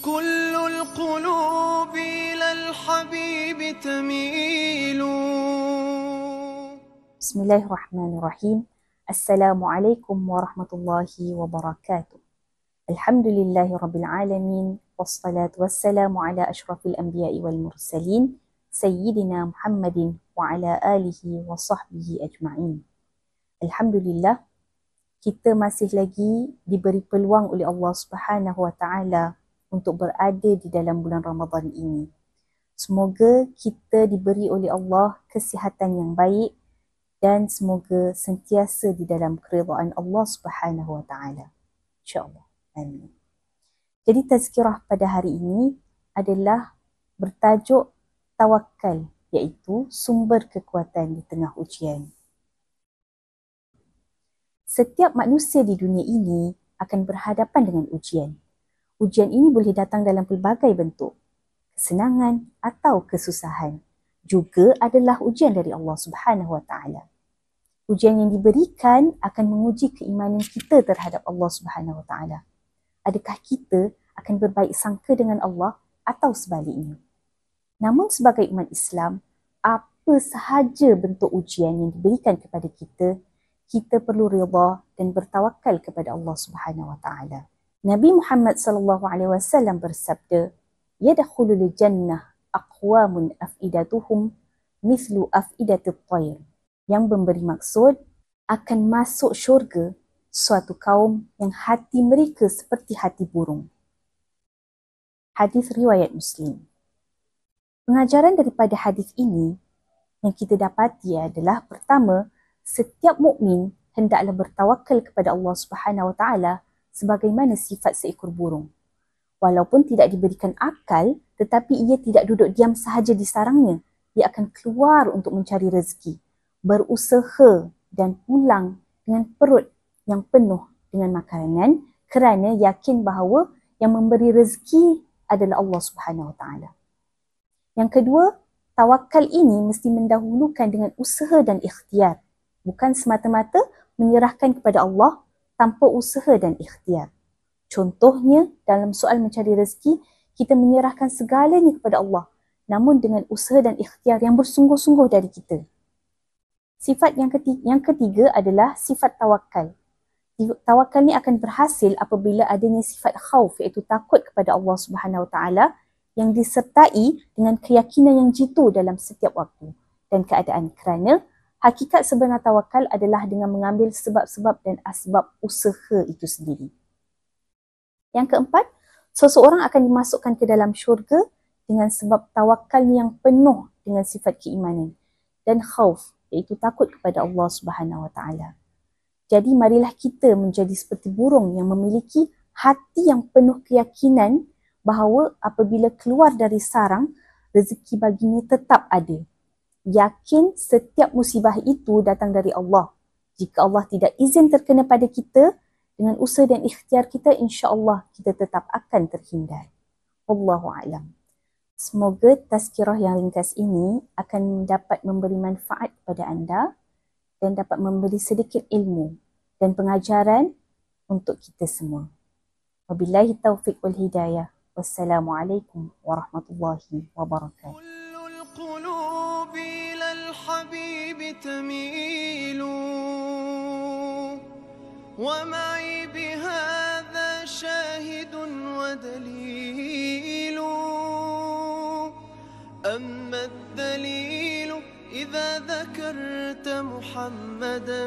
كل القلوب إلى الحبيب تميل. بسم الله الرحمن الرحيم. السلام عليكم ورحمة الله وبركاته. الحمد لله رب العالمين، والصلاة والسلام على أشرف الأنبياء والمرسلين سيدنا محمد وعلى آله وصحبه أجمعين. Alhamdulillah, kita masih lagi diberi peluang oleh Allah Subhanahu Wa Taala untuk berada di dalam bulan Ramadan ini. Semoga kita diberi oleh Allah kesihatan yang baik dan semoga sentiasa di dalam keridaan Allah Subhanahu Wa Taala. InsyaAllah. Amin. Jadi tazkirah pada hari ini adalah bertajuk tawakal, iaitu sumber kekuatan di tengah ujian. Setiap manusia di dunia ini akan berhadapan dengan ujian. Ujian ini boleh datang dalam pelbagai bentuk. Kesenangan atau kesusahan juga adalah ujian dari Allah Subhanahu Wa Taala. Ujian yang diberikan akan menguji keimanan kita terhadap Allah Subhanahu Wa Taala. Adakah kita akan berbaik sangka dengan Allah atau sebaliknya? Namun sebagai umat Islam, apa sahaja bentuk ujian yang diberikan kepada kita, kita perlu rida dan bertawakal kepada Allah Subhanahu Wa Taala. Nabi Muhammad sallallahu alaihi wasallam bersabda, "Yadkhulul jannah aqwamun afidatuhum mithlu afidatit tayr." Yang memberi maksud, akan masuk syurga suatu kaum yang hati mereka seperti hati burung. Hadis riwayat Muslim. Pengajaran daripada hadis ini yang kita dapati adalah, pertama, setiap mukmin hendaklah bertawakal kepada Allah Subhanahu Wa Taala sebagaimana sifat seekor burung. Walaupun tidak diberikan akal, tetapi ia tidak duduk diam sahaja di sarangnya. Ia akan keluar untuk mencari rezeki, berusaha dan pulang dengan perut yang penuh dengan makanan kerana yakin bahawa yang memberi rezeki adalah Allah Subhanahu Wa Taala. Yang kedua, tawakal ini mesti mendahulukan dengan usaha dan ikhtiar. Bukan semata-mata menyerahkan kepada Allah tanpa usaha dan ikhtiar. Contohnya, dalam soal mencari rezeki, kita menyerahkan segalanya kepada Allah, namun dengan usaha dan ikhtiar yang bersungguh-sungguh dari kita. Sifat yang ketiga adalah sifat tawakal. Tawakal ni akan berhasil apabila adanya sifat khauf, iaitu takut kepada Allah Subhanahu Wa Taala, yang disertai dengan keyakinan yang jitu dalam setiap waktu dan keadaan, kerana hakikat sebenar tawakal adalah dengan mengambil sebab-sebab dan asbab usaha itu sendiri. Yang keempat, seseorang akan dimasukkan ke dalam syurga dengan sebab tawakal yang penuh dengan sifat keimanan dan khauf, iaitu takut kepada Allah Subhanahu Wa Taala. Jadi marilah kita menjadi seperti burung yang memiliki hati yang penuh keyakinan bahawa apabila keluar dari sarang, rezeki baginya tetap ada. Yakin setiap musibah itu datang dari Allah. Jika Allah tidak izin terkena pada kita, dengan usaha dan ikhtiar kita, insya-Allah kita tetap akan terhindar. Wallahu a'lam. Semoga tazkirah yang ringkas ini akan dapat memberi manfaat kepada anda dan dapat memberi sedikit ilmu dan pengajaran untuk kita semua. Wabillahi taufiq wal hidayah. Wassalamualaikum warahmatullahi wabarakatuh. القلوب إلى الحبيب تميل، ومعي بهذا شاهد ودليل. أما الدليل إذا ذكرت محمدا